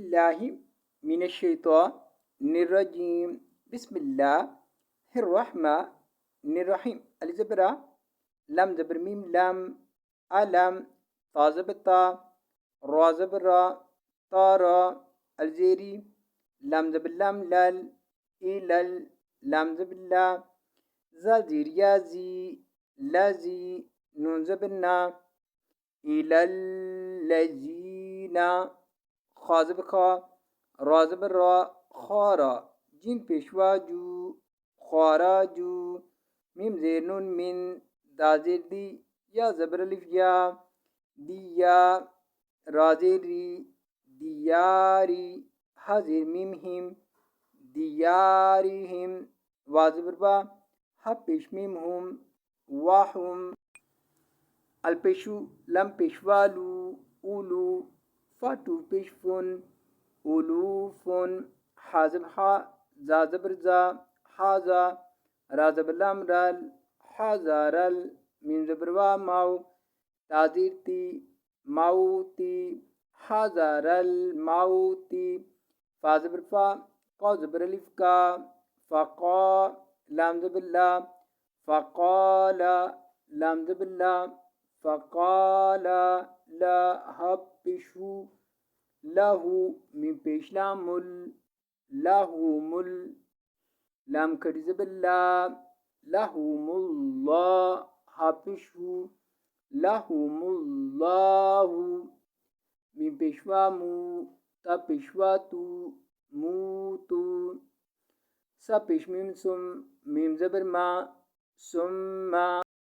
बिल्लाहि मिनश्शैतानिर्रजीम बिस्मिल्लाहिर्रहमानिर्रहीम। अलिफ ज़बरा लम ज़बर मीम लम अलम ता ज़बर ता रा ज़बर रा तारा अलजेरी लम ज़बर लम लल इलल लम ज़बर ला ज़ा ज़ेर या ज़ी लज़ी नून ज़बर ना इलल्लज़ीना खा ज़बर खा रा ज़बर रा खारा जीम पेशवा जू खाराजू मीम ज़ेर नून मिन दा ज़ेर दी या ज़बर अलिफ या दिया रा ज़ेर री दियारी हा ज़ेर मीम हिम दियारिहिम वा ज़बर बा हा पेश मीम हुम वाहुम अलपेशु लम पेशवालू उलू फाटू पेशफुन उलूफुन हा ज़बर हा जा ज़बर जा हाजा रा ज़बर लम रल हाज़ारल मीम ज़बर वा माउ ताज़ीर ती माउती हाज़ारल माउती फा ज़बर फा क़ा ज़बर अलिफ का फ़क़ा लाम ज़बर ला फ़क़ाला लाम ज़बर ला फ़क़ाला ला हा पेशू लहू मीम पेश लामुल लहुमुल लाम खड़ी ज़बर ला लहुमुल्लाह हा पेशू लहुमुल्लाहु मीम पेशवा मू ता पेशवा तू मूतू सा पेश मीम सुम मीम ज़बर मा सुम्मा